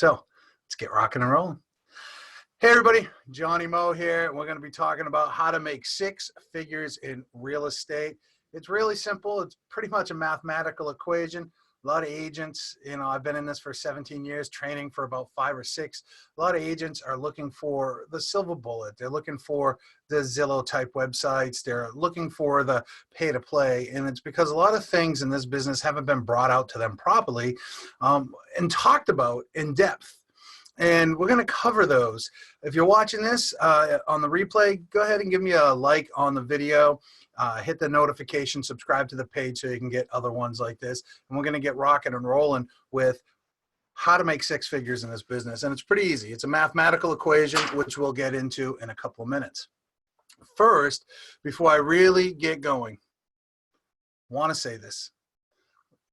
So let's get rocking and rolling. Hey everybody, Johnny Moe here. We're going to be talking about how to make 6 figures in real estate. It's really simple. It's pretty much a mathematical equation. A lot of agents, I've been in this for 17 years, training for about 5 or 6. A lot of agents are looking for the silver bullet. They're looking for the Zillow type websites. They're looking for the pay to play. And it's because a lot of things in this business haven't been brought out to them properly and talked about in depth. And we're going to cover those. If you're watching this on the replay, go ahead and give me a like on the video. Hit the notification, subscribe to the page so you can get other ones like this. And we're going to get rocking and rolling with how to make 6 figures in this business. And it's pretty easy. It's a mathematical equation, which we'll get into in a couple of minutes. First, before I really get going, I want to say this.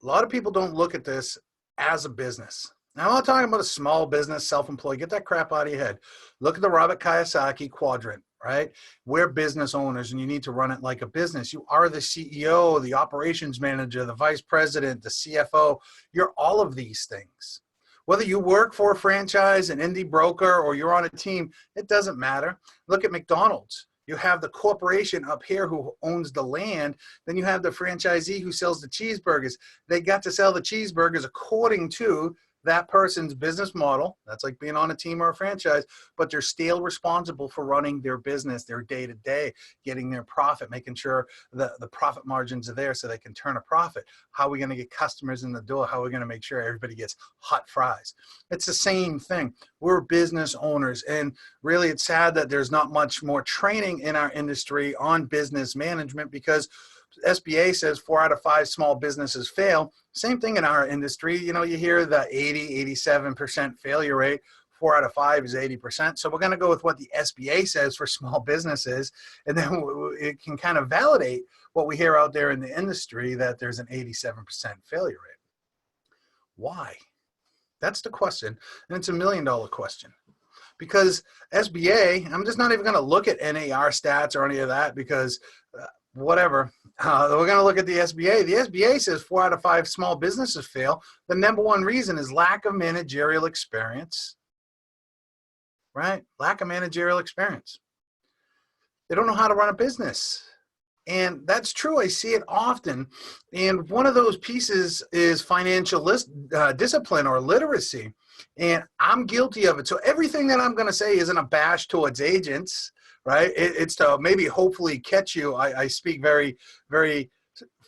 A lot of people don't look at this as a business. Now, I'm not talking about a small business, self-employed. Get that crap out of your head. Look at the Robert Kiyosaki quadrant, right? We're business owners, and you need to run it like a business. You are the CEO, the operations manager, the vice president, the CFO. You're all of these things. Whether you work for a franchise, an indie broker, or you're on a team, it doesn't matter. Look at McDonald's. You have the corporation up here who owns the land. Then you have the franchisee who sells the cheeseburgers. They got to sell the cheeseburgers according to that person's business model. That's like being on a team or a franchise, but they're still responsible for running their business, their day-to-day, getting their profit, making sure the profit margins are there so they can turn a profit. How are we going to get customers in the door? How are we going to make sure everybody gets hot fries? It's the same thing. We're business owners, and really it's sad that there's not much more training in our industry on business management because SBA says 4 out of 5 small businesses fail. Same thing in our industry. You hear the 87% failure rate. 4 out of 5 is 80%. So we're going to go with what the SBA says for small businesses, and then it can kind of validate what we hear out there in the industry that there's an 87% failure rate. Why? That's the question, and it's $1 million question. Because SBA, I'm just not even going to look at NAR stats or any of that because whatever. We're going to look at the SBA. The SBA says 4 out of 5 small businesses fail. The number one reason is lack of managerial experience, right? Lack of managerial experience. They don't know how to run a business. And that's true. I see it often. And one of those pieces is financial discipline or literacy. And I'm guilty of it. So everything that I'm going to say isn't a bash towards agents, right? It's to maybe hopefully catch you. I speak very, very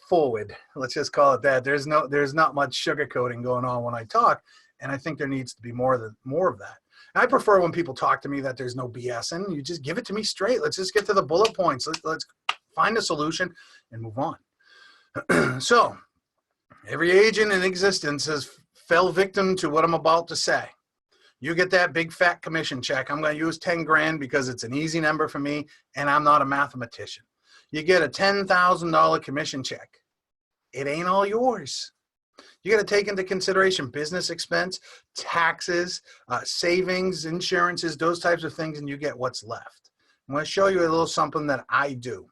forward. Let's just call it that. There's not much sugarcoating going on when I talk. And I think there needs to be more of that. And I prefer when people talk to me that there's no BS and you just give it to me straight. Let's just get to the bullet points. Let's find a solution and move on. So every agent in existence has fell victim to what I'm about to say. You get that big fat commission check. I'm going to use 10 grand because it's an easy number for me and I'm not a mathematician. You get a $10,000 commission check. It ain't all yours. You got to take into consideration business expense, taxes, savings, insurances, those types of things, and you get what's left. I'm going to show you a little something that I do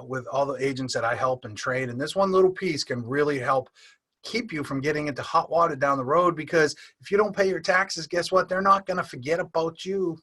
with all the agents that I help and train. And this one little piece can really help keep you from getting into hot water down the road, because if you don't pay your taxes, guess what? They're not going to forget about you.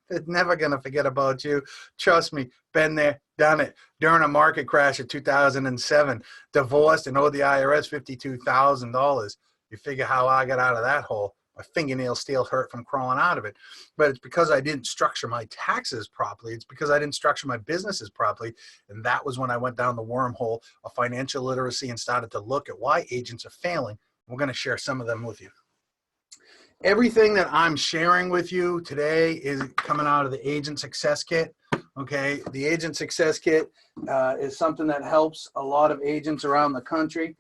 They're never going to forget about you. Trust me, been there, done it. During a market crash of 2007, divorced and owed the IRS $52,000. You figure how I got out of that hole. My fingernails still hurt from crawling out of it. But it's because I didn't structure my taxes properly. It's because I didn't structure my businesses properly. And that was when I went down the wormhole of financial literacy and started to look at why agents are failing. We're going to share some of them with you. Everything that I'm sharing with you today is coming out of the Agent Success Kit. Okay, the Agent Success Kit is something that helps a lot of agents around the country.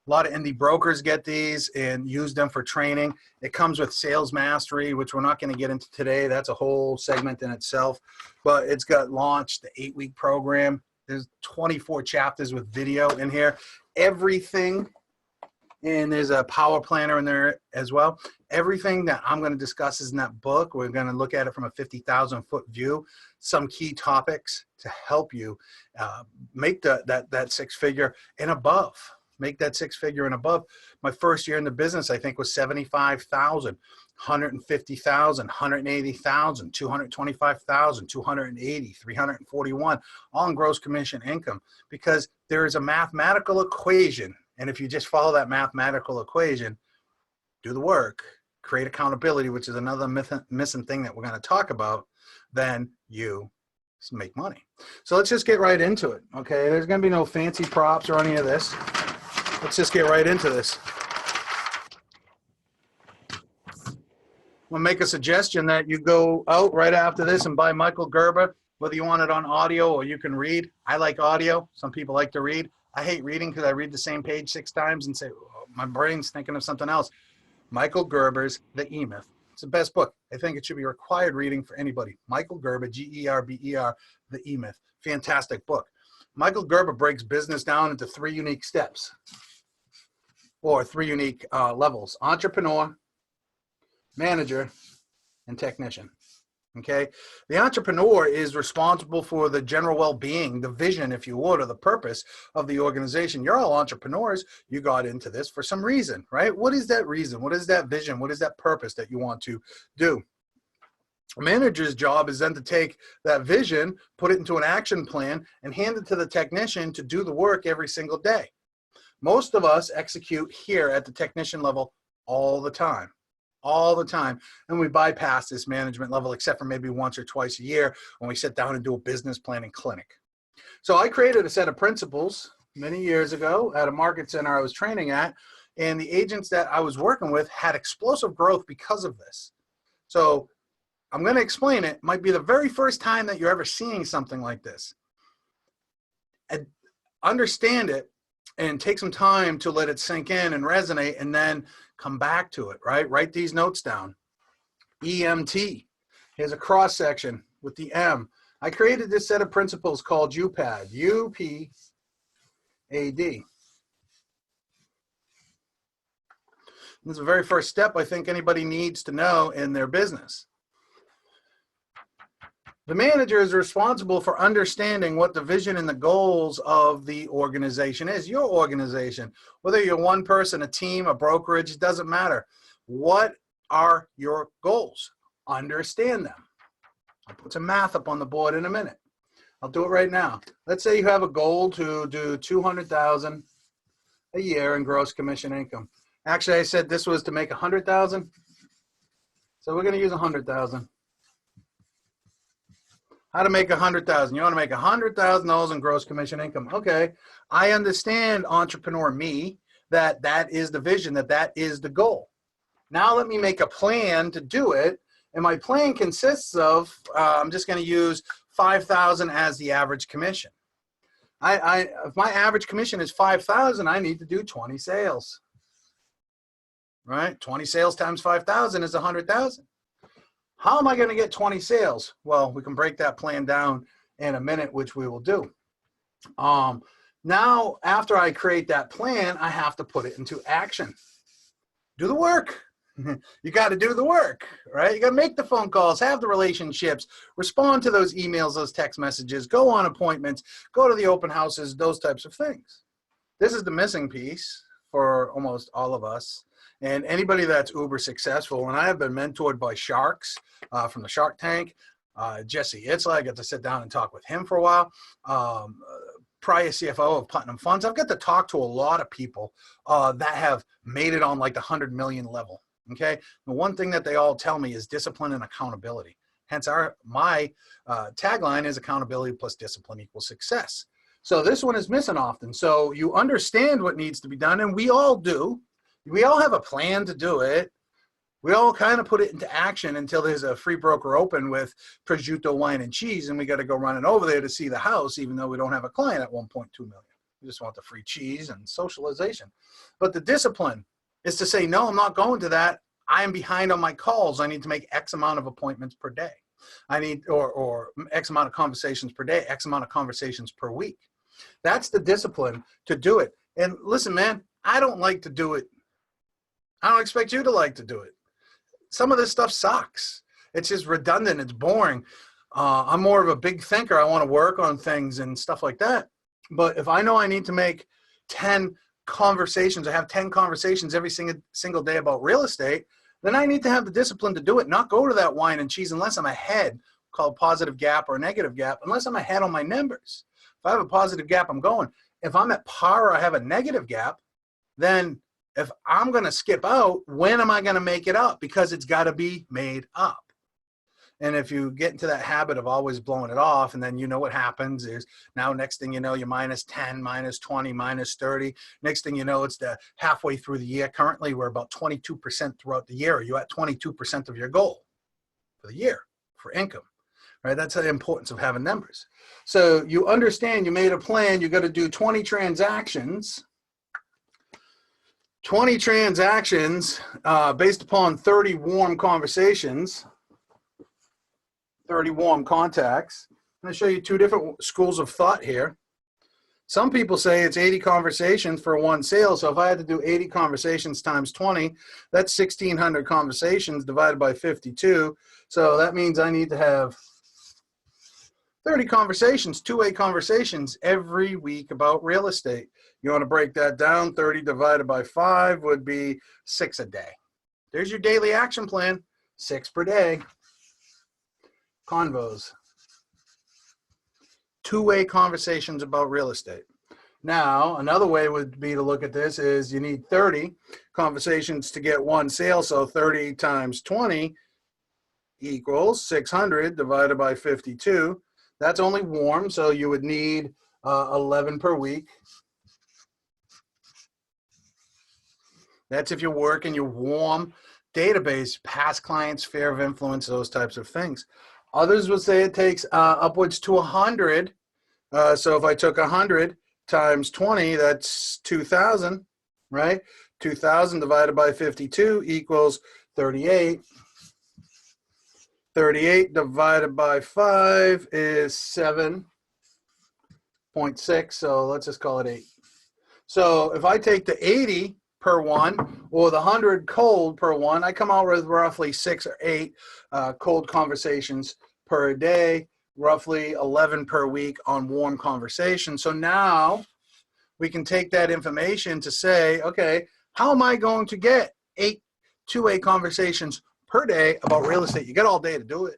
A lot of indie brokers get these and use them for training. It comes with Sales Mastery, which we're not going to get into today. That's a whole segment in itself. But it's got launched, the 8-week program. There's 24 chapters with video in here. Everything, and there's a power planner in there as well. Everything that I'm going to discuss is in that book. We're going to look at it from a 50,000-foot view. Some key topics to help you make that 6-figure and above. make that six figure and above. My first year in the business, I think, was 75,000, 150,000, 180,000, 225,000, 280, 341, all in gross commission income, because there is a mathematical equation. And if you just follow that mathematical equation, do the work, create accountability, which is another missing thing that we're going to talk about, then you make money. So let's just get right into it. Okay, there's going to be no fancy props or any of this. Let's just get right into this. We'll make a suggestion that you go out right after this and buy Michael Gerber, whether you want it on audio or you can read. I like audio. Some people like to read. I hate reading because I read the same page 6 times and say, oh, my brain's thinking of something else. Michael Gerber's The E-Myth. It's the best book. I think it should be required reading for anybody. Michael Gerber, G-E-R-B-E-R, The E-Myth. Fantastic book. Michael Gerber breaks business down into 3 unique steps, or 3 unique levels: entrepreneur, manager, and technician. Okay, the entrepreneur is responsible for the general well-being, the vision, if you would, or the purpose of the organization. You're all entrepreneurs. You got into this for some reason, right? What is that reason? What is that vision? What is that purpose that you want to do? A manager's job is then to take that vision, put it into an action plan, and hand it to the technician to do the work every single day. Most of us execute here at the technician level all the time. All the time, and we bypass this management level except for maybe once or twice a year when we sit down and do a business planning clinic. So I created a set of principles many years ago at a market center I was training at, and the agents that I was working with had explosive growth because of this. So I'm going to explain it. It might be the very first time that you're ever seeing something like this. And understand it and take some time to let it sink in and resonate, and then come back to it, right? Write these notes down. EMT. Here's a cross section with the M. I created this set of principles called UPAD. U-P-A-D. This is the very first step I think anybody needs to know in their business. The manager is responsible for understanding what the vision and the goals of the organization is, your organization. Whether you're one person, a team, a brokerage, it doesn't matter. What are your goals? Understand them. I'll put some math up on the board in a minute. I'll do it right now. Let's say you have a goal to do $200,000 a year in gross commission income. Actually, I said this was to make $100,000. So we're going to use $100,000. How to make $100,000? You want to make $100,000 in gross commission income. Okay, I understand, entrepreneur me, that is the vision, that is the goal. Now let me make a plan to do it, and my plan consists of, I'm just going to use $5,000 as the average commission. If my average commission is $5,000, I need to do 20 sales. Right? 20 sales times 5,000 is 100,000. How am I going to get 20 sales? Well, we can break that plan down in a minute, which we will do. Now, after I create that plan, I have to put it into action. Do the work. You got to do the work, right? You got to make the phone calls, have the relationships, respond to those emails, those text messages, go on appointments, go to the open houses, those types of things. This is the missing piece for almost all of us. And anybody that's uber successful, and I have been mentored by sharks from the Shark Tank, Jesse Itzler, I got to sit down and talk with him for a while. Prior CFO of Putnam Funds. I've got to talk to a lot of people that have made it on like the 100 million level. Okay. The one thing that they all tell me is discipline and accountability. Hence my tagline is accountability plus discipline equals success. So this one is missing often. So you understand what needs to be done, and we all do. We all have a plan to do it. We all kind of put it into action until there's a free broker open with prosciutto, wine, and cheese, and we got to go running over there to see the house, even though we don't have a client at 1.2 million. We just want the free cheese and socialization. But the discipline is to say, no, I'm not going to that. I am behind on my calls. I need to make X amount of appointments per day. I need, or X amount of conversations per day, X amount of conversations per week. That's the discipline to do it. And listen, man, I don't like to do it. I don't expect you to like to do it. Some of this stuff sucks. It's just redundant. It's boring. I'm more of a big thinker. I want to work on things and stuff like that. But if I know I need to make 10 conversations, I have 10 conversations every single day about real estate, then I need to have the discipline to do it, not go to that wine and cheese unless I'm ahead, called positive gap or negative gap, unless I'm ahead on my numbers. If I have a positive gap, I'm going. If I'm at par or I have a negative gap, then if I'm going to skip out, when am I going to make it up? Because it's got to be made up. And if you get into that habit of always blowing it off, and then you know what happens is now next thing you know, you're minus 10, minus 20, minus 30. Next thing you know, it's the halfway through the year. Currently, we're about 22% throughout the year. Are you at 22% of your goal for the year for income? Right? That's the importance of having numbers. So you understand, you made a plan, you got to do 20 transactions. 20 transactions based upon 30 warm conversations. 30 warm contacts. I'm going to show you two different schools of thought here. Some people say it's 80 conversations for one sale. So if I had to do 80 conversations times 20, that's 1,600 conversations divided by 52. So that means I need to have 30 conversations, two-way conversations every week about real estate. You want to break that down, 30 divided by 5 would be 6 a day. There's your daily action plan, 6 per day. Convos. Two-way conversations about real estate. Now, another way would be to look at this is you need 30 conversations to get one sale. So 30 times 20 equals 600 divided by 52. That's only warm, so you would need 11 per week. That's if you're working your warm database, past clients, sphere of influence, those types of things. Others would say it takes upwards to 100. So if I took 100 times 20, that's 2,000, right? 2,000 divided by 52 equals 38. 38 divided by 5 is 7.6, so let's just call it 8. So if I take the 80 per one or the 100 cold per one, I come out with roughly 6 or 8 cold conversations per day, roughly 11 per week on warm conversation. So now we can take that information to say, okay, how am I going to get 8 two-way conversations per day about real estate? You got all day to do it.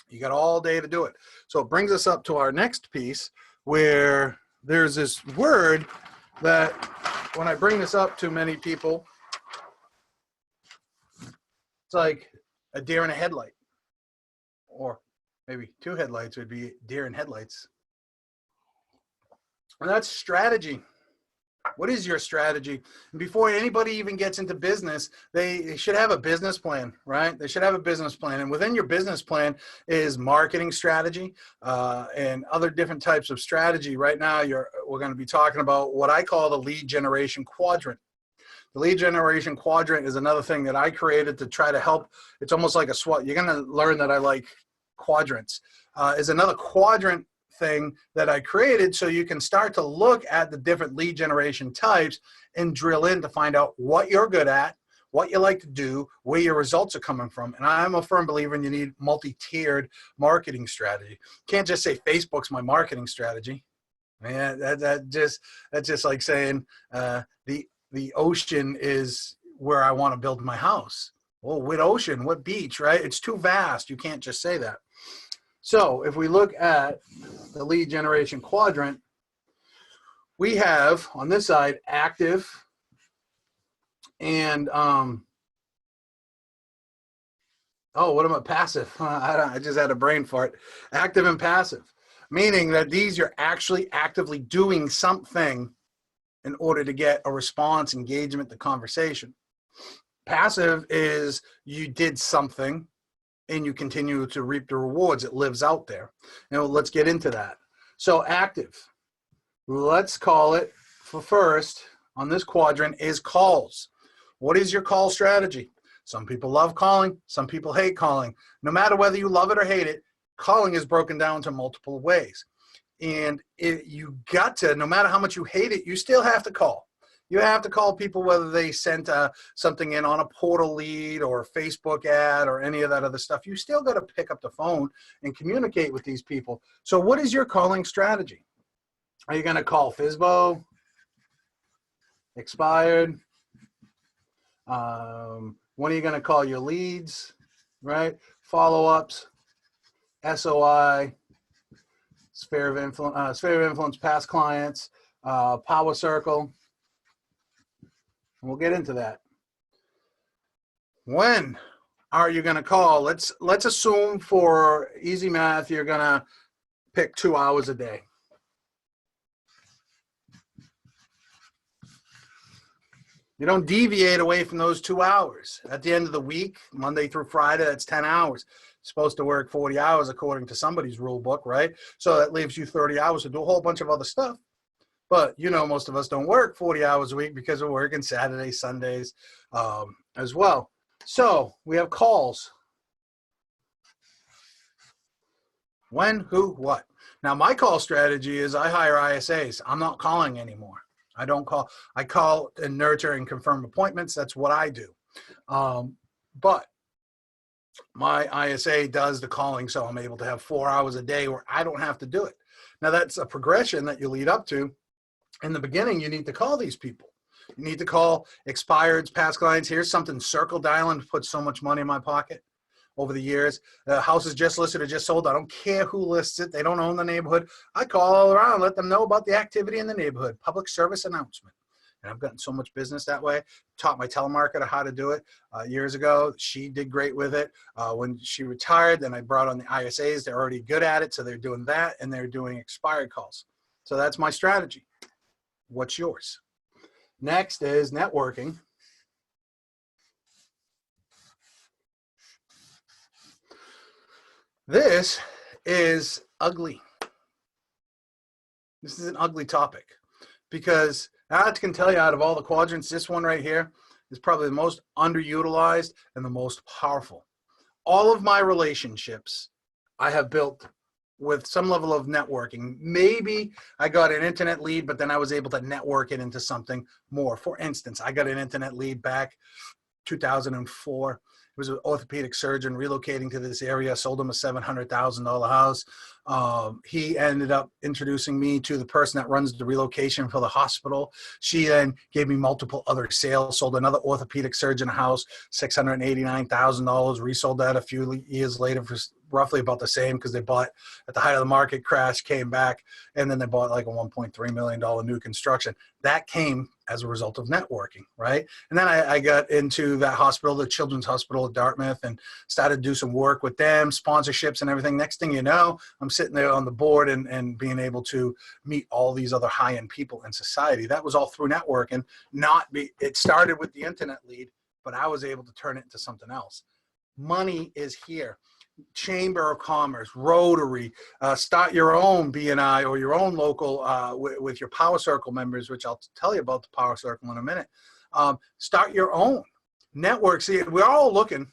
You got all day to do it. So it brings us up to our next piece where there's this word that when I bring this up to many people, it's like a deer in a headlight, or maybe 2 headlights would be deer in headlights. And that's strategy. What is your strategy? And before anybody even gets into business, they should have a business plan, right? They should have a business plan. And within your business plan is marketing strategy and other different types of strategy. Right now, we're going to be talking about what I call the lead generation quadrant. The lead generation quadrant is another thing that I created to try to help. It's almost like a SWOT. You're going to learn that I like quadrants. Is another quadrant thing that I created so you can start to look at the different lead generation types and drill in to find out what you're good at, what you like to do, where your results are coming from. And I'm a firm believer in you need multi-tiered marketing strategy. Can't just say Facebook's my marketing strategy. Man, that's just like saying the ocean is where I want to build my house. Well, what ocean? What beach, right? It's too vast. You can't just say that. So if we look at the lead generation quadrant, we have on this side active and what about passive? I just had a brain fart. Active and passive, meaning that these you're actually actively doing something in order to get a response, engagement, the conversation. Passive is you did something and you continue to reap the rewards. It lives out there. Now let's get into that. So active, let's call it for first on this quadrant is calls. What is your call strategy? Some people love calling, some people hate calling. No matter whether you love it or hate it, calling is broken down to multiple ways. And you got to, no matter how much you hate it, you still have to call. You have to call people whether they sent something in on a portal lead or a Facebook ad or any of that other stuff. You still got to pick up the phone and communicate with these people. So what is your calling strategy? Are you going to call FSBO? expired. When are you going to call your leads, right? Follow-ups, SOI, sphere of influence, past clients, power circle. And we'll get into that. When are you going to call? Let's assume for easy math, you're going to pick 2 hours a day. You don't deviate away from those 2 hours. At the end of the week, Monday through Friday, that's 10 hours. You're supposed to work 40 hours according to somebody's rule book, right? So that leaves you 30 hours to do a whole bunch of other stuff. But, you know, most of us don't work 40 hours a week because we're working Saturdays, Sundays as well. So we have calls. When, who, what. Now, my call strategy is I hire ISAs. I'm not calling anymore. I don't call. I call and nurture and confirm appointments. That's what I do. But my ISA does the calling, so I'm able to have 4 hours a day where I don't have to do it. Now, that's a progression that you lead up to. In the beginning, you need to call these people. You need to call expireds, past clients. Here's something Circle Dialing put so much money in my pocket over the years. The house is just listed or just sold. I don't care who lists it. They don't own the neighborhood. I call all around, let them know about the activity in the neighborhood. Public service announcement. And I've gotten so much business that way. Taught my telemarketer how to do it years ago. She did great with it. When she retired, then I brought on the ISAs. They're already good at it, so they're doing that, and they're doing expired calls. So that's my strategy. What's yours? Next is networking. This is ugly. This is an ugly topic because I can tell you out of all the quadrants, this one right here is probably the most underutilized and the most powerful. All of my relationships I have built with some level of networking. Maybe I got an internet lead, but then I was able to network it into something more. For instance, I got an internet lead back 2004. It was an orthopedic surgeon relocating to this area, sold him a $700,000 house. He ended up introducing me to the person that runs the relocation for the hospital. She then gave me multiple other sales, sold another orthopedic surgeon a house, $689,000, resold that a few years later for roughly about the same because they bought at the height of the market crash, came back, and then they bought like a $1.3 million new construction. That came as a result of networking, right? And then I got into that hospital, the Children's Hospital at Dartmouth, and started to do some work with them, sponsorships and everything. Next thing you know, I'm sitting there on the board and being able to meet all these other high-end people in society. That was all through networking. It started with the internet lead, but I was able to turn it into something else. Money is here. Chamber of Commerce, Rotary, start your own BNI or your own local with your Power Circle members, which I'll tell you about the Power Circle in a minute. Start your own network. See, we're all looking.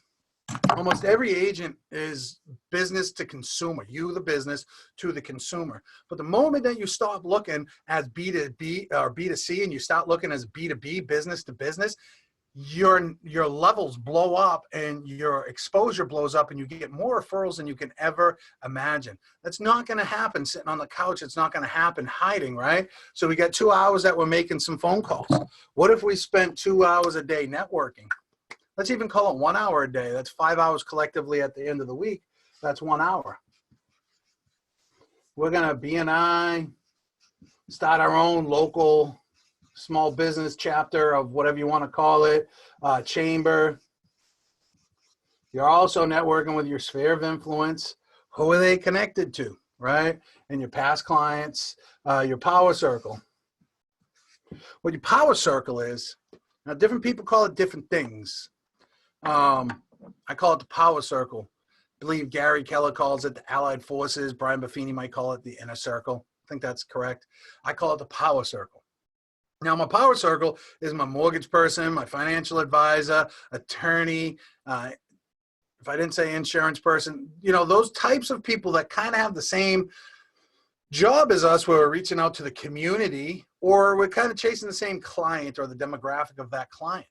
Almost every agent is business to consumer, you the business to the consumer. But the moment that you stop looking as B2B or B2C and you start looking as B2B, business to business, your levels blow up and your exposure blows up and you get more referrals than you can ever imagine. That's not going to happen sitting on the couch. It's not going to happen hiding, right? So we got 2 hours that we're making some phone calls. What if we spent 2 hours a day networking? Let's even call it 1 hour a day. That's 5 hours collectively at the end of the week. That's 1 hour. We're going to BNI, start our own local small business chapter of whatever you want to call it, chamber. You're also networking with your sphere of influence. Who are they connected to, right? And your past clients, your power circle. What your power circle is, now different people call it different things. I call it the power circle. I believe Gary Keller calls it the Allied Forces. Brian Buffini might call it the inner circle. I think that's correct. I call it the power circle. Now, my power circle is my mortgage person, my financial advisor, attorney, if I didn't say insurance person, you know, those types of people that kind of have the same job as us, where we're reaching out to the community or we're kind of chasing the same client or the demographic of that client,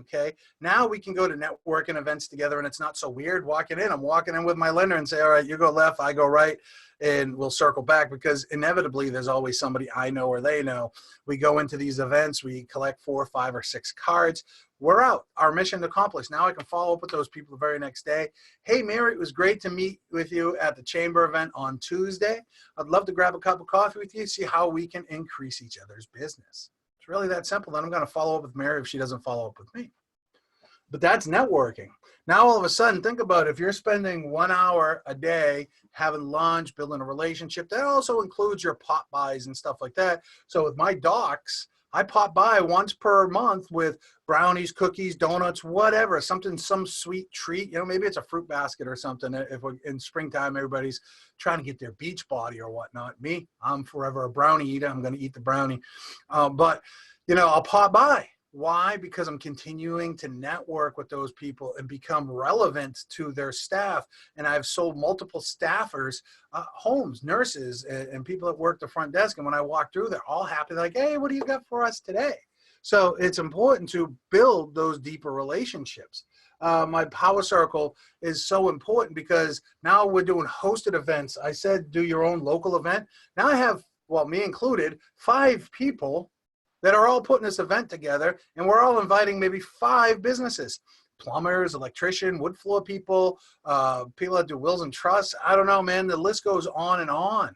Okay, now we can go to networking events together, and it's not so weird walking in. I'm walking in with my lender and say, all right, you go left, I go right, and we'll circle back, because inevitably there's always somebody I know or they know. We go into these events, we collect 4, 5, or 6 cards. We're out. Our mission accomplished. Now I can follow up with those people the very next day. Hey, Mary, it was great to meet with you at the chamber event on Tuesday. I'd love to grab a cup of coffee with you, see how we can increase each other's business. It's really that simple. Then I'm going to follow up with Mary if she doesn't follow up with me. But that's networking. Now, all of a sudden, think about it. If you're spending 1 hour a day having lunch, building a relationship, that also includes your pop buys and stuff like that. So with my docs, I pop by once per month with brownies, cookies, donuts, whatever, something, some sweet treat. You know, maybe it's a fruit basket or something. If we're in springtime, everybody's trying to get their beach body or whatnot. Me, I'm forever a brownie eater. I'm going to eat the brownie. But, you know, I'll pop by. Why? Because I'm continuing to network with those people and become relevant to their staff. And I've sold multiple staffers homes, nurses, and people that work the front desk. And when I walk through, they're all happy. They're like, hey, what do you got for us today? So it's important to build those deeper relationships. My power circle is so important because now we're doing hosted events. I said, do your own local event. Now I have, well, me included, 5 people that are all putting this event together, and we're all inviting maybe 5 businesses: plumbers, electrician, wood floor people, people that do wills and trusts. I don't know, man, the list goes on and on,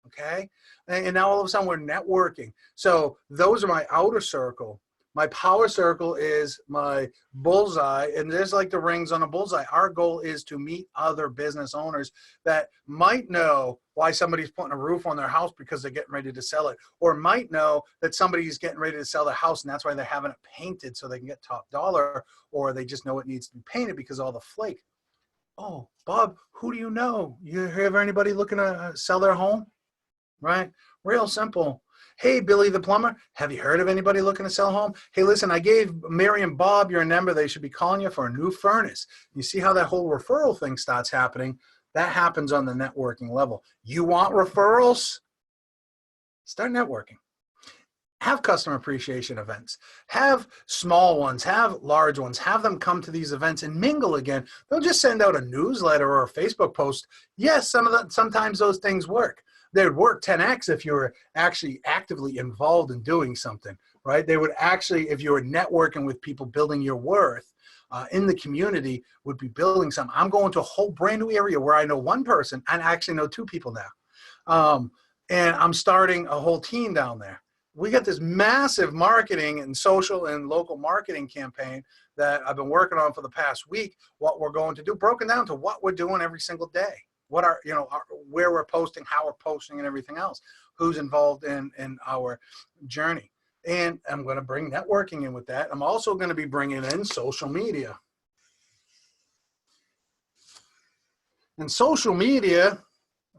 okay? And now all of a sudden we're networking. So those are my outer circle. My power circle is my bullseye, and there's like the rings on a bullseye. Our goal is to meet other business owners that might know why somebody's putting a roof on their house because they're getting ready to sell it, or might know that somebody's getting ready to sell their house and that's why they're having it painted so they can get top dollar, or they just know it needs to be painted because of all the flake. Oh, Bob, who do you know? You have anybody looking to sell their home? Right? Real simple. Hey, Billy the plumber, have you heard of anybody looking to sell a home? Hey, listen, I gave Mary and Bob your number. They should be calling you for a new furnace. You see how that whole referral thing starts happening? That happens on the networking level. You want referrals? Start networking. Have customer appreciation events. Have small ones, have large ones. Have them come to these events and mingle again. Don't just send out a newsletter or a Facebook post. Yes, sometimes those things work. They'd work 10x if you were actually actively involved in doing something, right? They would actually, if you were networking with people, building your worth in the community, would be building something. I'm going to a whole brand new area where I know 1 person and I actually know 2 people now. And I'm starting a whole team down there. We got this massive marketing and social and local marketing campaign that I've been working on for the past week. What we're going to do, broken down to what we're doing every single day. What are, you know, where we're posting, how we're posting, and everything else. Who's involved in our journey. And I'm going to bring networking in with that. I'm also going to be bringing in social media. And social media,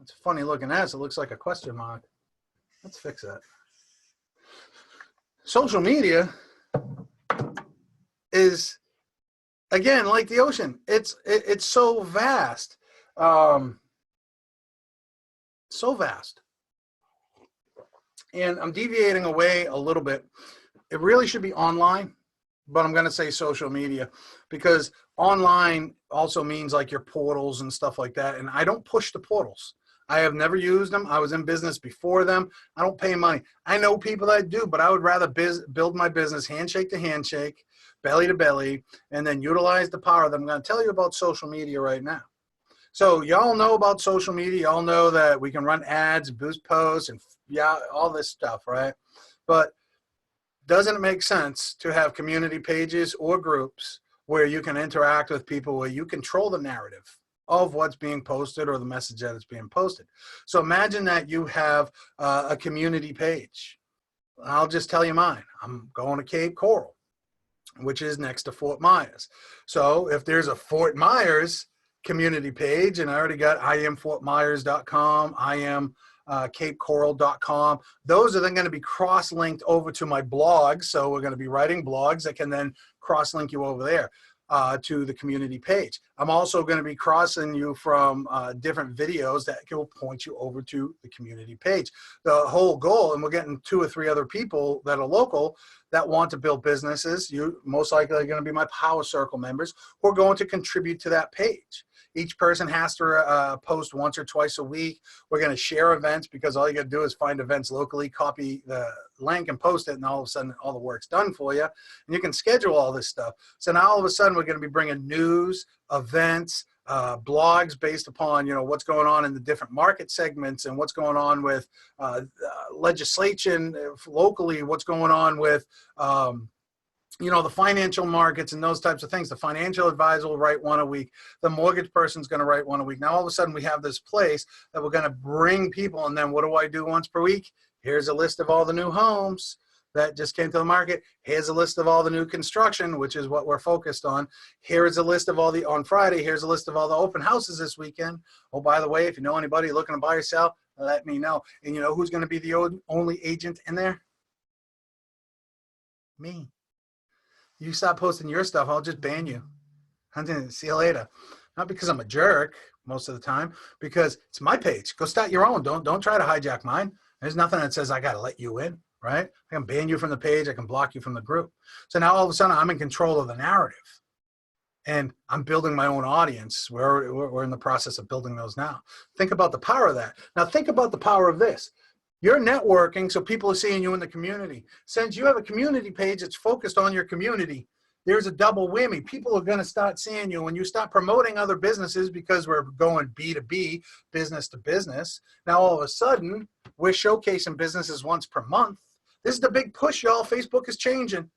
it's funny looking at it. It looks like a question mark. Let's fix that. Social media is, again, like the ocean. It's so vast. So vast. And I'm deviating away a little bit. It really should be online, but I'm going to say social media, because online also means like your portals and stuff like that. And I don't push the portals. I have never used them. I was in business before them. I don't pay money. I know people that do, but I would rather build my business handshake to handshake, belly to belly, and then utilize the power that I'm going to tell you about social media right now. So y'all know about social media. Y'all know that we can run ads, boost posts, and yeah, all this stuff, right? But doesn't it make sense to have community pages or groups where you can interact with people, where you control the narrative of what's being posted or the message that is being posted? So imagine that you have a community page. I'll just tell you mine. I'm going to Cape Coral, which is next to Fort Myers. So if there's a Fort Myers community page, and I already got IamFortMyers.com, IamCapeCoral.com. Those are then going to be cross-linked over to my blog. So we're going to be writing blogs that can then cross-link you over there to the community page. I'm also going to be crossing you from different videos that will point you over to the community page. The whole goal, and we're getting 2 or 3 other people that are local that want to build businesses. You most likely are going to be my Power Circle members who are going to contribute to that page. Each person has to post once or twice a week. We're going to share events, because all you got to do is find events locally, copy the link and post it, and all of a sudden all the work's done for you. And you can schedule all this stuff. So now all of a sudden we're going to be bringing news, events, blogs based upon, you know, what's going on in the different market segments and what's going on with legislation locally, what's going on with you know, the financial markets and those types of things. The financial advisor will write one a week. The mortgage person's going to write one a week. Now, all of a sudden, we have this place that we're going to bring people. And then what do I do once per week? Here's a list of all the new homes that just came to the market. Here's a list of all the new construction, which is what we're focused on. Here is a list of all the, on Friday, here's a list of all the open houses this weekend. Oh, by the way, if you know anybody looking to buy or sell, let me know. And you know who's going to be the only agent in there? Me. You stop posting your stuff, I'll just ban you. See you later. Not because I'm a jerk most of the time, because it's my page. Go start your own. Don't try to hijack mine. There's nothing that says I got to let you in, right? I can ban you from the page. I can block you from the group. So now all of a sudden I'm in control of the narrative, and I'm building my own audience. We're in the process of building those now. Think about the power of that. Now think about the power of this. You're networking, so people are seeing you in the community. Since you have a community page that's focused on your community, there's a double whammy. People are going to start seeing you. When you start promoting other businesses, because we're going B2B, business to business, now all of a sudden, we're showcasing businesses once per month. This is the big push, y'all. Facebook is changing.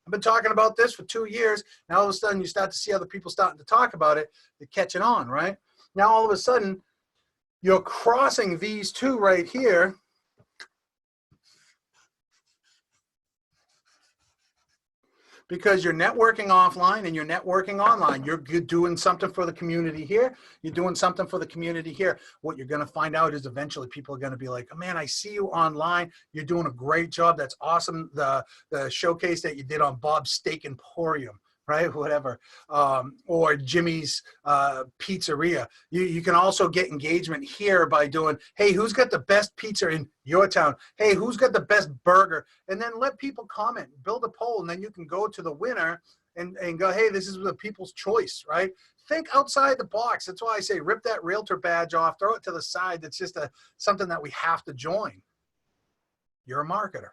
I've been talking about this for 2 years. Now all of a sudden, you start to see other people starting to talk about it. They're catching on, right? Now all of a sudden, you're crossing these two right here. Because you're networking offline and you're networking online. You're doing something for the community here. You're doing something for the community here. What you're going to find out is eventually people are going to be like, oh, man, I see you online. You're doing a great job. That's awesome. The showcase that you did on Bob's Steak Emporium, right? Whatever. Or Jimmy's Pizzeria. You can also get engagement here by doing, hey, who's got the best pizza in your town? Hey, who's got the best burger? And then let people comment, build a poll, and then you can go to the winner and go, hey, this is the people's choice, right? Think outside the box. That's why I say rip that realtor badge off, throw it to the side. That's just something that we have to join. You're a marketer.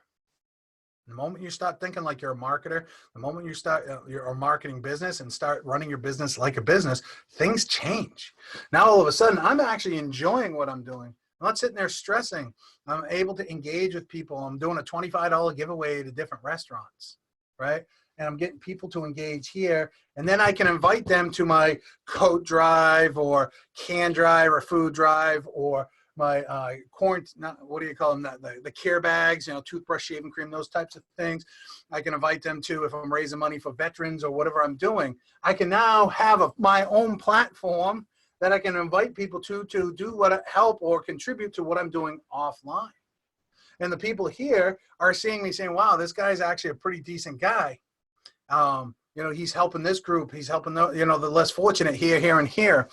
The moment you start thinking like you're a marketer, the moment you start your marketing business and start running your business like a business, things change. Now, all of a sudden, I'm actually enjoying what I'm doing. I'm not sitting there stressing. I'm able to engage with people. I'm doing a $25 giveaway to different restaurants, right? And I'm getting people to engage here. And then I can invite them to my coat drive or can drive or food drive or my what do you call them, the care bags, you know, toothbrush, shaving cream, those types of things. I can invite them to, if I'm raising money for veterans or whatever I'm doing, I can now have my own platform that I can invite people to do what help or contribute to what I'm doing offline. And the people here are seeing me saying, wow, this guy's actually a pretty decent guy. You know, he's helping this group. He's helping the, you know, the less fortunate here, and here.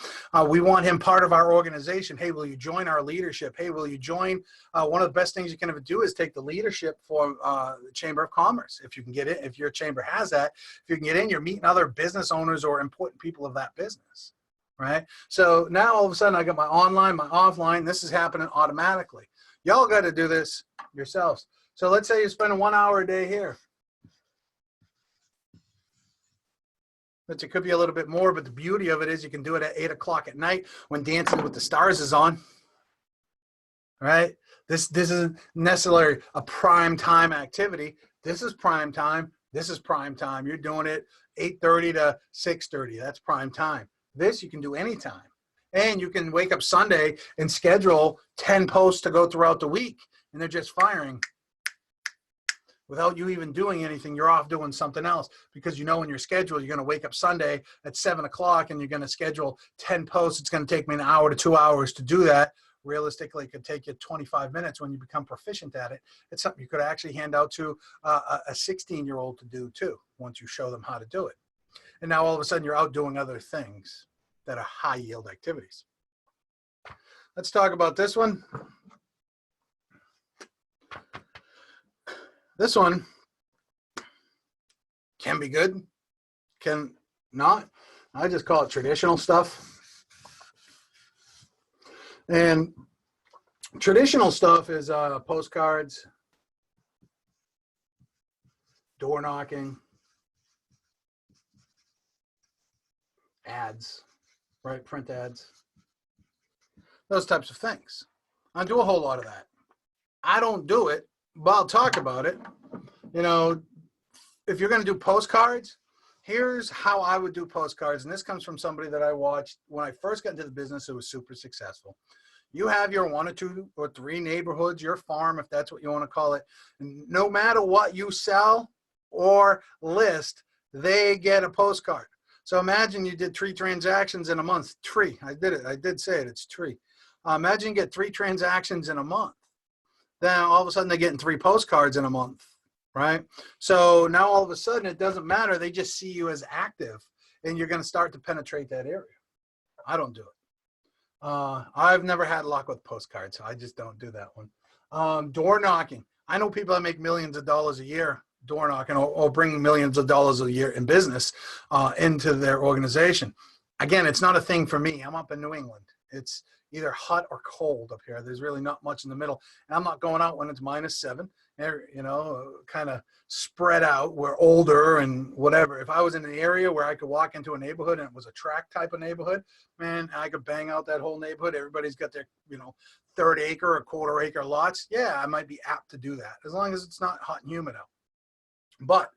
We want him part of our organization. Hey, will you join our leadership? Hey, will you join? One of the best things you can ever do is take the leadership for the Chamber of Commerce. If you can get it, if your chamber has that, if you can get in, you're meeting other business owners or important people of that business, right? So now all of a sudden I got my online, my offline. This is happening automatically. Y'all got to do this yourselves. So let's say you spend 1 hour a day here. But it could be a little bit more, but the beauty of it is you can do it at 8 o'clock at night when Dancing with the Stars is on, right? This isn't necessarily a prime time activity. This is prime time. This is prime time. You're doing it 8:30 to 6:30. That's prime time. This you can do anytime. And you can wake up Sunday and schedule 10 posts to go throughout the week, and they're just firing. Without you even doing anything, you're off doing something else, because you know in your schedule you're going to wake up Sunday at 7 o'clock and you're going to schedule 10 posts. It's going to take me an hour to 2 hours to do that. Realistically, it could take you 25 minutes when you become proficient at it. It's something you could actually hand out to a 16-year-old to do too, once you show them how to do it. And now all of a sudden you're out doing other things. that are high yield activities. Let's talk about this one. This one can be good, can not. I just call it traditional stuff. And traditional stuff is postcards, door knocking, ads, right? Print ads, those types of things. I do a whole lot of that. I don't do it, but I'll talk about it. You know, if you're going to do postcards, here's how I would do postcards. And this comes from somebody that I watched when I first got into the business. It was super successful. You have your 1 or 2 or 3 neighborhoods, your farm, if that's what you want to call it. And no matter what you sell or list, they get a postcard. So imagine you did 3 transactions in a month. 3. I did it. I did say it. It's 3. Imagine you get 3 transactions in a month. Then all of a sudden they're getting 3 postcards in a month, right? So now all of a sudden it doesn't matter. They just see you as active, and you're going to start to penetrate that area. I don't do it. I've never had luck with postcards. So I just don't do that one. Door knocking. I know people that make millions of dollars a year door knocking, or bring millions of dollars a year in business into their organization. Again, it's not a thing for me. I'm up in New England. It's either hot or cold up here. There's really not much in the middle. And I'm not going out when it's -7. You know, kind of spread out. We're older and whatever. If I was in an area where I could walk into a neighborhood and it was a tract type of neighborhood, man, I could bang out that whole neighborhood. Everybody's got their, you know, 1/3 acre or 1/4 acre lots. Yeah, I might be apt to do that as long as it's not hot and humid out. But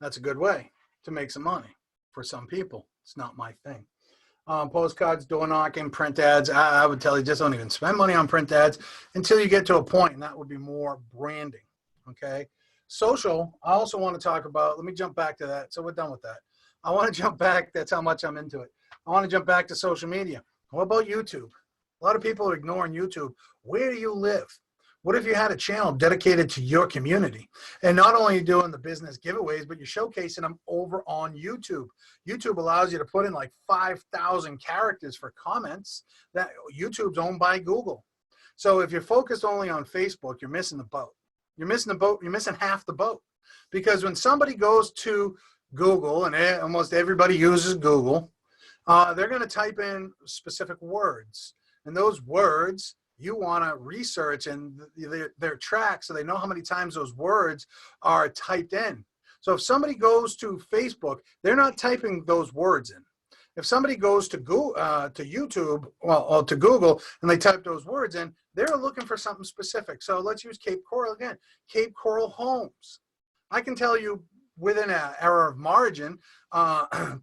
that's a good way to make some money for some people. It's not my thing. Postcards, door knocking, print ads. I would tell you, just don't even spend money on print ads until you get to a point, and that would be more branding. Okay. Social, I also want to talk about, let me jump back to that. So we're done with that. I want to jump back. That's how much I'm into it. I want to jump back to social media. What about YouTube? A lot of people are ignoring YouTube. Where do you live? What if you had a channel dedicated to your community? And not only are you doing the business giveaways, but you're showcasing them over on YouTube. YouTube allows you to put in like 5,000 characters for comments. That YouTube's owned by Google. So if you're focused only on Facebook, you're missing the boat. You're missing the boat. You're missing half the boat. Because when somebody goes to Google, and almost everybody uses Google, they're going to type in specific words. And those words you want to research and their track, so they know how many times those words are typed in. So if somebody goes to Facebook, they're not typing those words in. If somebody goes to Google, to YouTube, well, to Google, and they type those words in, they're looking for something specific. So let's use Cape Coral again. Cape Coral homes. I can tell you within an error of margin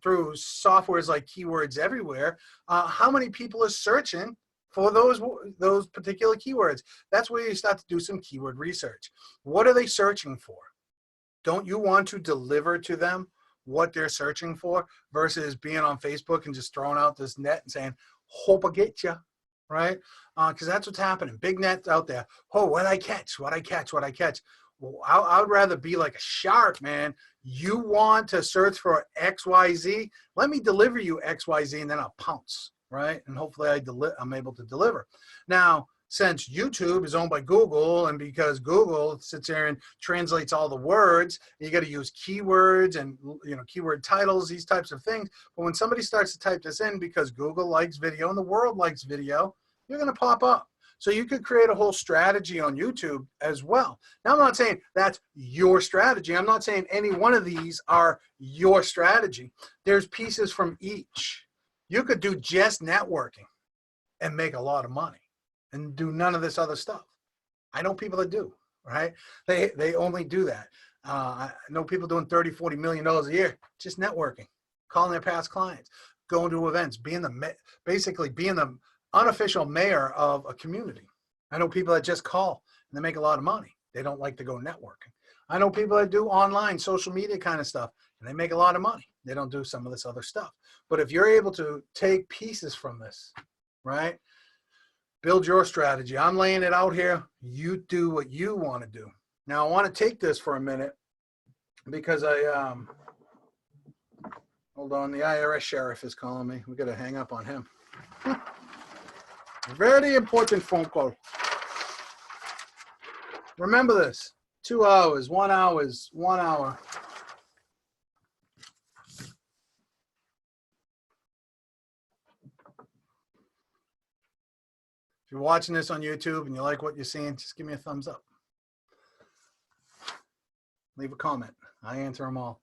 through softwares like Keywords Everywhere, how many people are searching for those particular keywords. That's where you start to do some keyword research. What are they searching for? Don't you want to deliver to them what they're searching for versus being on Facebook and just throwing out this net and saying, hope I get you, right? Because that's what's happening. Big nets out there. Oh, what I catch, what I catch, what I catch. Well, I would rather be like a shark, man. You want to search for XYZ? Let me deliver you XYZ, and then I'll pounce, right? And hopefully I'm able to deliver. Now, since YouTube is owned by Google, and because Google sits there and translates all the words, you got to use keywords and, you know, keyword titles, these types of things. But when somebody starts to type this in, because Google likes video and the world likes video, you're going to pop up. So you could create a whole strategy on YouTube as well. Now, I'm not saying that's your strategy. I'm not saying any one of these are your strategy. There's pieces from each. You could do just networking and make a lot of money and do none of this other stuff. I know people that do, right? They only do that. I know people doing $30, $40 million a year, just networking, calling their past clients, going to events, basically being the unofficial mayor of a community. I know people that just call and they make a lot of money. They don't like to go networking. I know people that do online social media kind of stuff and they make a lot of money. They don't do some of this other stuff. But if you're able to take pieces from this, right? Build your strategy. I'm laying it out here. You do what you want to do. Now I want to take this for a minute because Hold on, the IRS sheriff is calling me. We got to hang up on him. Very important phone call. Remember this, 2 hours, 1 hour is 1 hour. If you're watching this on YouTube and you like what you're seeing, just give me a thumbs up. Leave a comment. I answer them all.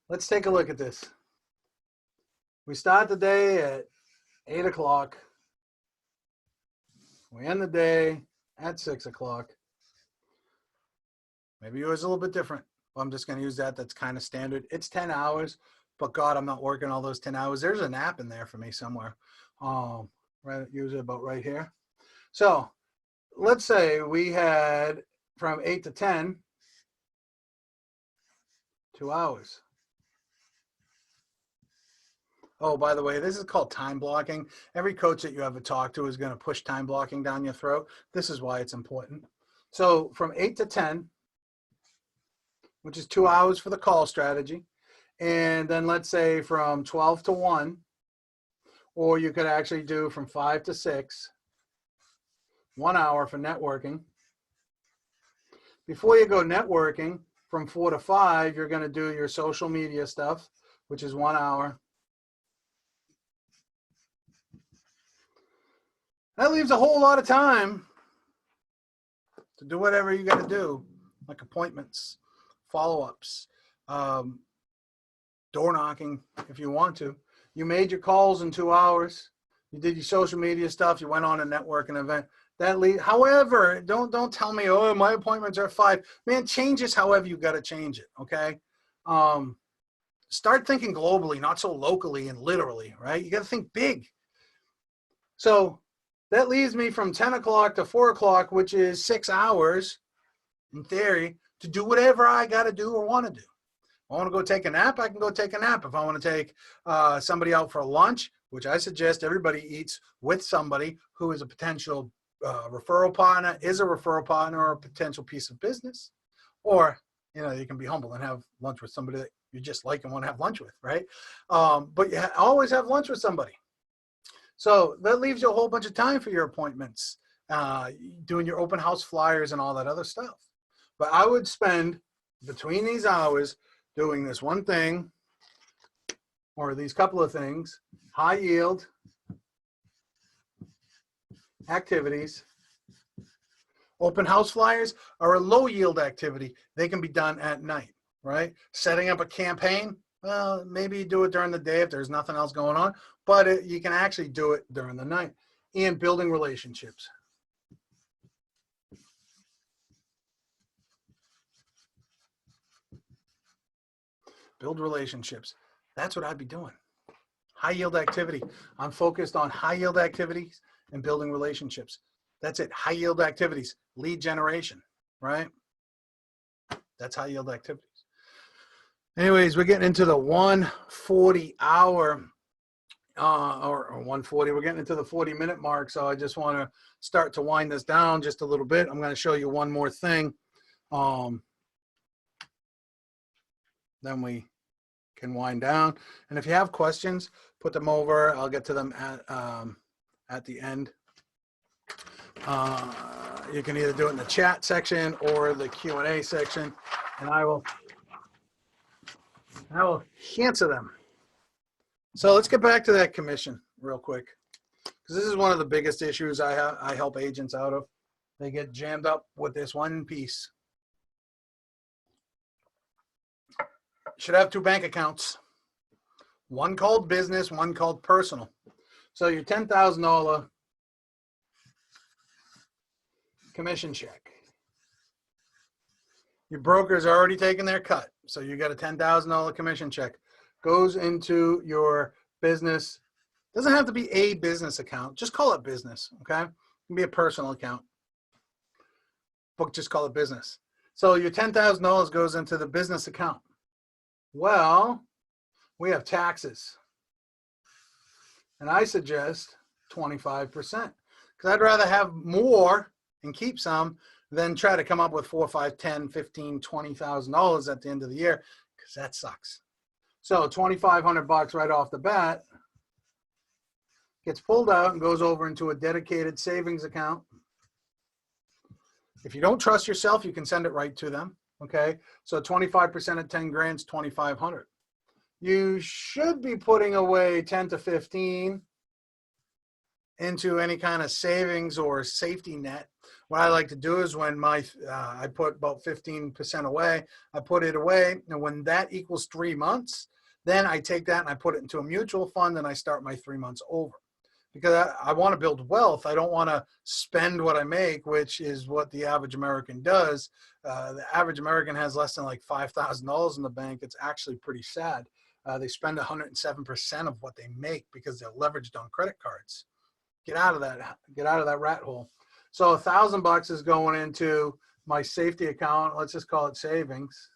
Let's take a look at this. We start the day at 8 o'clock. We end the day at 6 o'clock. Maybe yours is a little bit different. Well, I'm just going to use that. That's kind of standard. It's 10 hours, but God, I'm not working all those 10 hours. There's a nap in there for me somewhere. Right, usually about right here. So let's say we had from 8 to 10, 2 hours. Oh, by the way, this is called time blocking. Every coach that you ever talk to is going to push time blocking down your throat. This is why it's important. So from 8 to 10, which is 2 hours for the call strategy. And then let's say from 12 to 1, or you could actually do from 5 to 6, 1 hour for networking. Before you go networking, from 4 to 5, you're going to do your social media stuff, which is 1 hour. That leaves a whole lot of time to do whatever you got to do, like appointments, follow-ups, door knocking if you want to. You made your calls in 2 hours. You did your social media stuff. You went on a networking event. However, don't tell me, oh, my appointments are 5. Man, change this however you got to change it, okay? Start thinking globally, not so locally and literally, right? You got to think big. So that leaves me from 10 o'clock to 4 o'clock, which is 6 hours, in theory, to do whatever I got to do or want to do. If I want to go take a nap, I can go take a nap. If I want to take somebody out for lunch, which I suggest everybody eats with somebody who is a potential referral partner, is a referral partner, or a potential piece of business. Or, you can be humble and have lunch with somebody that you just like and want to have lunch with, right? But you always have lunch with somebody. So that leaves you a whole bunch of time for your appointments, doing your open house flyers and all that other stuff. But I would spend between these hours doing this one thing or these couple of things, high yield activities. Open house flyers are a low yield activity. They can be done at night, right? Setting up a campaign, well, maybe you do it during the day if there's nothing else going on, but you can actually do it during the night. And building relationships. Build relationships. That's what I'd be doing. High yield activity. I'm focused on high yield activities and building relationships. That's it. High yield activities. Lead generation, right? That's high yield activities. Anyways, we're getting into the 140 hour or 140. We're getting into the 40-minute mark. So I just want to start to wind this down just a little bit. I'm going to show you one more thing. Then we can wind down. And if you have questions, put them over. I'll get to them at the end. You can either do it in the chat section or the Q&A section, and I will answer them. So let's get back to that commission real quick, because this is one of the biggest issues I help agents out of. They get jammed up with this one piece. You should have 2 bank accounts, one called business, one called personal. So your $10,000 commission check. Your broker's already taken their cut. So you got a $10,000 commission check. Goes into your business. Doesn't have to be a business account. Just call it business, okay? It can be a personal account. But just call it business. So your $10,000 goes into the business account. Well, we have taxes. And I suggest 25%. Because I'd rather have more and keep some than try to come up with $4, $5, $10, $15, $20,000 at the end of the year, because that sucks. So 2,500 bucks right off the bat gets pulled out and goes over into a dedicated savings account. If you don't trust yourself, you can send it right to them. Okay, so 25% of 10 grand is 2,500. You should be putting away 10 to 15 into any kind of savings or safety net. What I like to do is when I put about 15% away, I put it away, and when that equals 3 months, then I take that and I put it into a mutual fund and I start my 3 months over. Because I want to build wealth. I don't want to spend what I make, which is what the average American does. The average American has less than like $5,000 in the bank. It's actually pretty sad. They spend 107% of what they make because they're leveraged on credit cards. Get out of that. Get out of that rat hole. So $1,000 is going into my safety account. Let's just call it savings,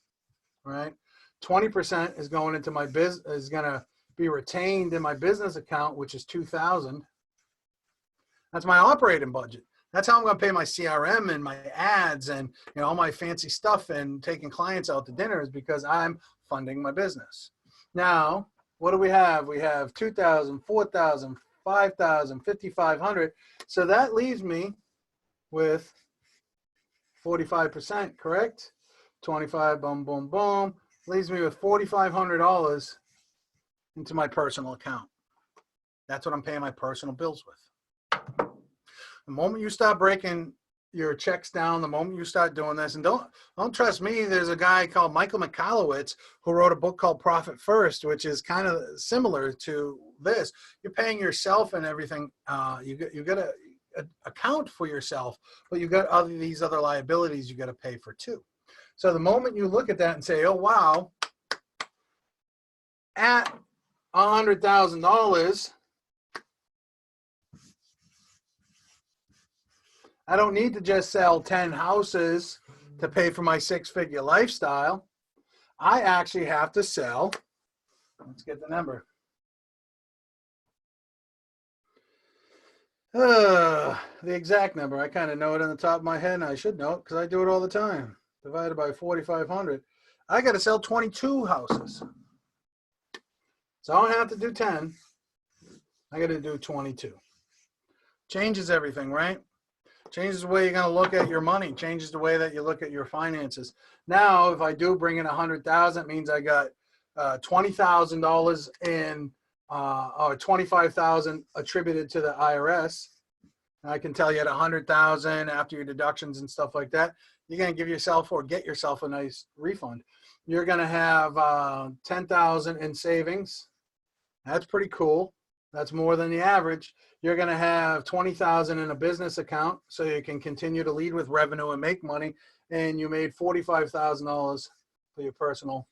right? 20% is going into my business, is going to be retained in my business account, which is $2,000. That's my operating budget. That's how I'm going to pay my CRM and my ads and all my fancy stuff and taking clients out to dinner, is because I'm funding my business. Now, what do we have? We have 2,000, 4,000, 5,000, 5,500. So that leaves me with 45%, correct? 25, boom, boom, boom. Leaves me with $4,500 into my personal account. That's what I'm paying my personal bills with. The moment you start breaking your checks down, the moment you start doing this, and don't trust me, there's a guy called Michael Michalowicz who wrote a book called Profit First, which is kind of similar to this. You're paying yourself and everything. You got to account for yourself, but you got these other liabilities you got to pay for too. So the moment you look at that and say, oh wow, at $100,000, I don't need to just sell 10 houses to pay for my six-figure lifestyle. I actually have to sell, let's get the number. The exact number, I kind of know it on the top of my head, and I should know it because I do it all the time. Divided by 4,500. I got to sell 22 houses. So I don't have to do 10. I got to do 22. Changes everything, right? Changes the way you're going to look at your money. Changes the way that you look at your finances. Now, if I do bring in 100,000, it means I got $20,000 in, or 25,000 attributed to the IRS. And I can tell you at 100,000 after your deductions and stuff like that, you're going to give yourself or get yourself a nice refund. You're going to have 10,000 in savings. That's pretty cool. That's more than the average. You're going to have 20,000 in a business account so you can continue to lead with revenue and make money. And you made $45,000 for your personal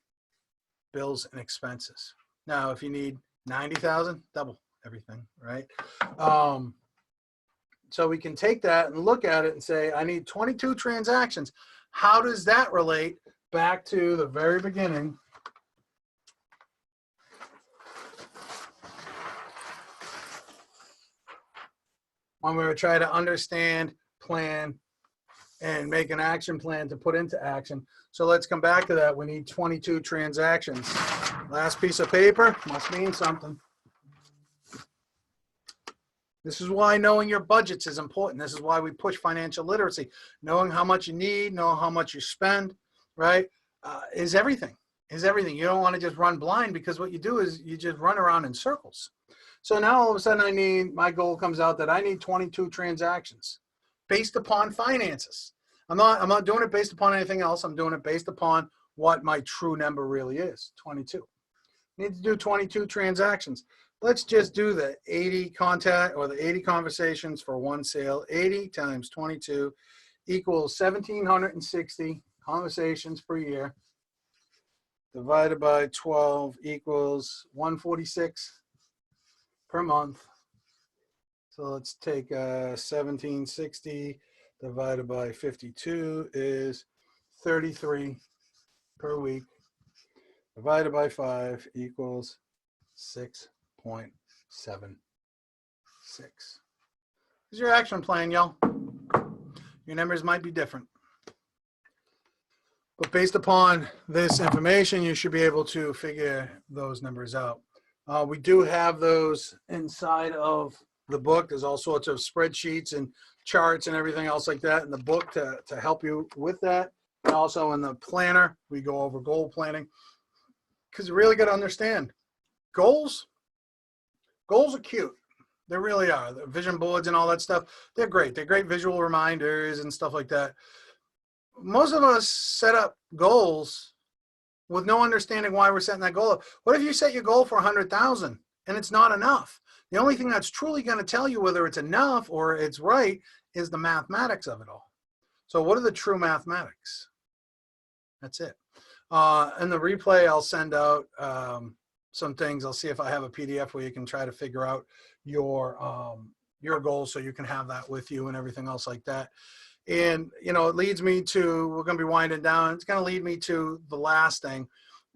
bills and expenses. Now, if you need 90,000, double everything, right? So we can take that and look at it and say, I need 22 transactions. How does that relate back to the very beginning? When we were trying to understand, plan, and make an action plan to put into action. So let's come back to that. We need 22 transactions. Last piece of paper must mean something. This is why knowing your budgets is important. This is why we push financial literacy. Knowing how much you need, knowing how much you spend, right, is everything. Is everything. You don't want to just run blind, because what you do is you just run around in circles. So now all of a sudden my goal comes out that I need 22 transactions based upon finances. I'm not doing it based upon anything else. I'm doing it based upon what my true number really is, 22. Need to do 22 transactions. Let's just do the 80 contact or the 80 conversations for one sale. 80 times 22 equals 1,760 conversations per year. Divided by 12 equals 146 per month. So let's take 1,760 divided by 52 is 33 per week. Divided by 5 equals 6.76. This is your action plan, y'all. Your numbers might be different. But based upon this information, you should be able to figure those numbers out. We do have those inside of the book. There's all sorts of spreadsheets and charts and everything else like that in the book to help you with that. And also in the planner, we go over goal planning, because you really got to understand goals. Goals are cute. They really are. The vision boards and all that stuff, they're great. They're great visual reminders and stuff like that. Most of us set up goals with no understanding why we're setting that goal up. What if you set your goal for 100,000 and it's not enough? The only thing that's truly going to tell you whether it's enough or it's right is the mathematics of it all. So what are the true mathematics? That's it. In the replay, I'll send out some things. I'll see if I have a PDF where you can try to figure out your goals, so you can have that with you and everything else like that. And, you know, it leads me to, we're going to be winding down. It's going to lead me to the last thing.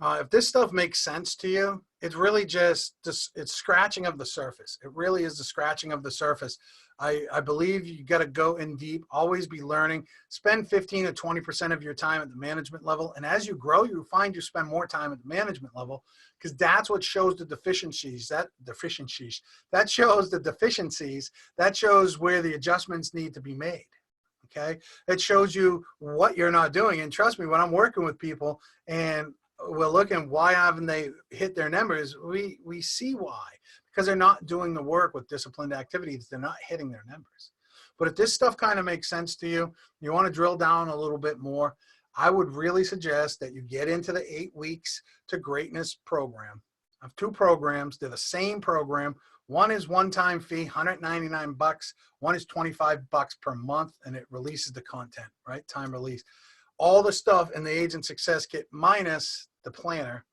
If this stuff makes sense to you, it's really just it's scratching of the surface. It really is the scratching of the surface. I believe you got to go in deep, always be learning, spend 15 to 20% of your time at the management level. And as you grow, you find you spend more time at the management level, because that's what shows the deficiencies, that shows the deficiencies, that shows where the adjustments need to be made. Okay. It shows you what you're not doing. And trust me, when I'm working with people and we're looking, why haven't they hit their numbers? We see why. Because they're not doing the work with disciplined activities. They're not hitting their numbers. But if this stuff kind of makes sense to you, you want to drill down a little bit more, I would really suggest that you get into the 8 weeks to greatness program. I have 2 programs. They're the same program. One is one-time fee, $199. One is $25 per month, and it releases the content, right? Time release. All the stuff in the Agent Success Kit minus the planner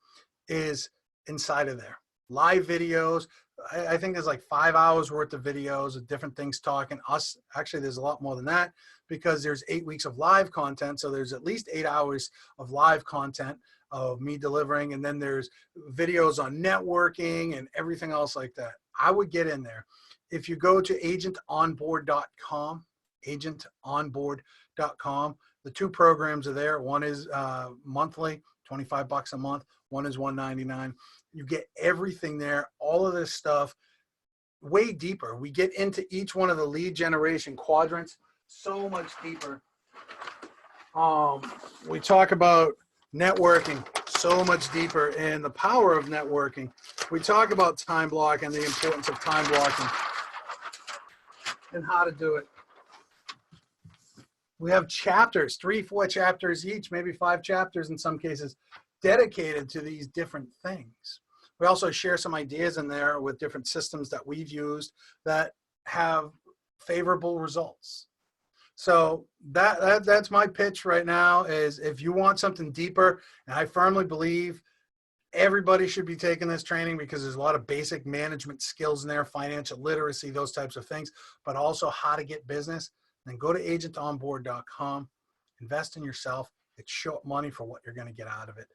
is inside of there. Live videos. I think there's like 5 hours worth of videos of different things talking. Actually, there's a lot more than that, because there's 8 weeks of live content. So there's at least 8 hours of live content of me delivering. And then there's videos on networking and everything else like that. I would get in there. If you go to agentonboard.com, agentonboard.com, the 2 programs are there. One is monthly, $25 a month. One is $199. You get everything there, all of this stuff, way deeper. We get into each one of the lead generation quadrants so much deeper. We talk about networking so much deeper and the power of networking. We talk about time blocking, the importance of time blocking, and how to do it. We have chapters, 3, 4 chapters each, maybe 5 chapters in some cases, dedicated to these different things. We also share some ideas in there with different systems that we've used that have favorable results. So that's my pitch right now, is if you want something deeper, and I firmly believe everybody should be taking this training, because there's a lot of basic management skills in there, financial literacy, those types of things, but also how to get business, then go to agentonboard.com, invest in yourself. It's short money for what you're going to get out of it.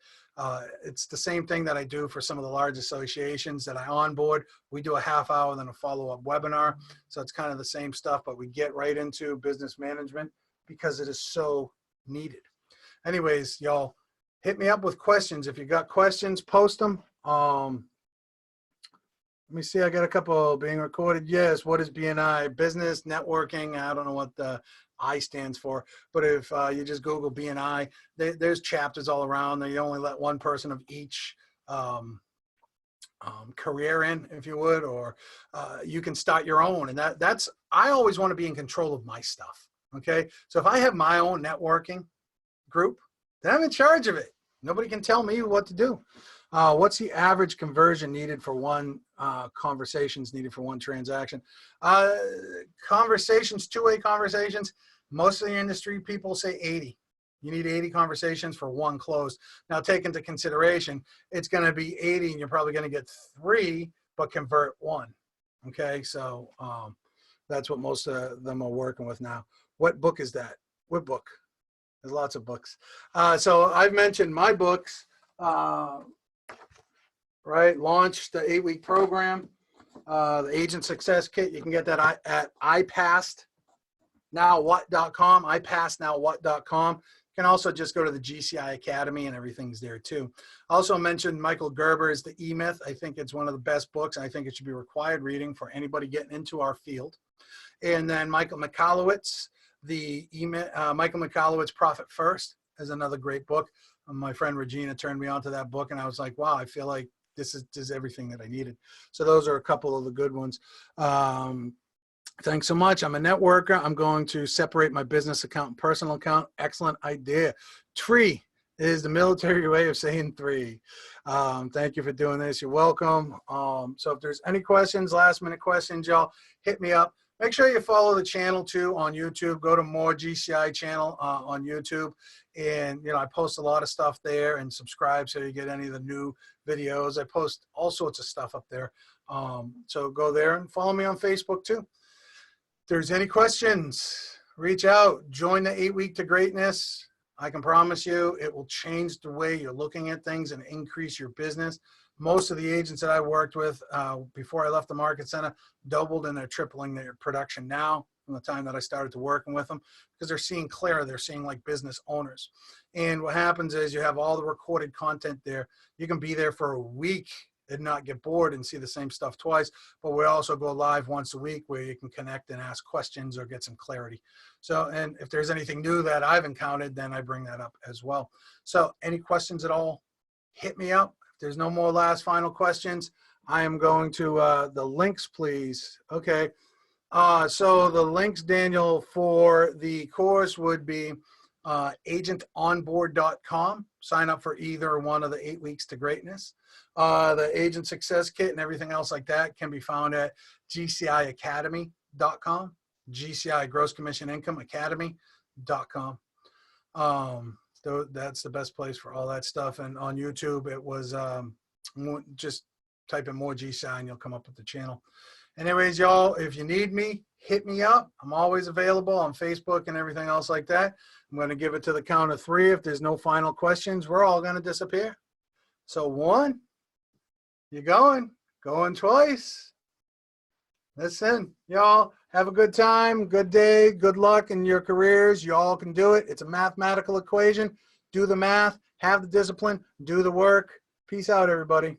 It's the same thing that I do for some of the large associations that I onboard. We do a half hour, then a follow-up webinar. So it's kind of the same stuff, but we get right into business management because it is so needed. Anyways, y'all, hit me up with questions. If you got questions, post them. Let me see. I got a couple being recorded. Yes. What is BNI? Business networking. I don't know what the I stands for, but if you just Google BNI, there's chapters all around. They only let one person of each career in, if you would, or you can start your own. And that's, I always want to be in control of my stuff. Okay. So if I have my own networking group, then I'm in charge of it. Nobody can tell me what to do. What's the average conversion needed for one conversations needed for one transaction? Conversations, two-way conversations, most of the industry people say 80. You need 80 conversations for one close. Now take into consideration, it's going to be 80 and you're probably going to get 3, but convert 1. Okay, so that's what most of them are working with now. What book is that? What book? There's lots of books. So I've mentioned my books. Right, launched the 8-week program, the Agent Success Kit. You can get that at ipassednowwhat.com, ipassednowwhat.com. You can also just go to the GCI Academy and everything's there too. Also mentioned Michael Gerber's The E-Myth. I think it's one of the best books. I think it should be required reading for anybody getting into our field. And then Michael Michalowicz, Michael Michalowicz, Profit First is another great book. My friend Regina turned me on to that book and I was like, wow, I feel like this is everything that I needed. So those are a couple of the good ones. Thanks so much. I'm a networker. I'm going to separate my business account and personal account. Excellent idea. Tree is the military way of saying three. Thank you for doing this. You're welcome. So if there's any questions, last minute questions, y'all, hit me up. Make sure you follow the channel too on YouTube. Go to More GCI channel on YouTube. And, you know, I post a lot of stuff there, and subscribe so you get any of the new videos. I post all sorts of stuff up there. So go there and follow me on Facebook too. If there's any questions, reach out, join the 8-Week to Greatness. I can promise you it will change the way you're looking at things and increase your business. Most of the agents that I worked with before I left the market center doubled and they're tripling their production now from the time that I started to working with them, because they're seeing clearer. They're seeing like business owners. And what happens is you have all the recorded content there. You can be there for a week and not get bored and see the same stuff twice. But we also go live once a week where you can connect and ask questions or get some clarity. So, and if there's anything new that I've encountered, then I bring that up as well. So any questions at all, hit me up. If there's no more last final questions, I am going to the links, please. Okay. So the links, Daniel, for the course would be agentonboard.com. Sign up for either one of the 8 Weeks to Greatness. The Agent Success Kit and everything else like that can be found at gciacademy.com, GCI Gross Commission Income Academy.com. So that's the best place for all that stuff. And on YouTube, it was just type in More GCI and you'll come up with the channel. Anyways, y'all, if you need me, hit me up. I'm always available on Facebook and everything else like that. I'm going to give it to the count of 3. If there's no final questions, we're all going to disappear. So 1, you're going twice. Listen, y'all, have a good time, good day, good luck in your careers. You all can do it. It's a mathematical equation. Do the math, have the discipline, do the work. Peace out, everybody.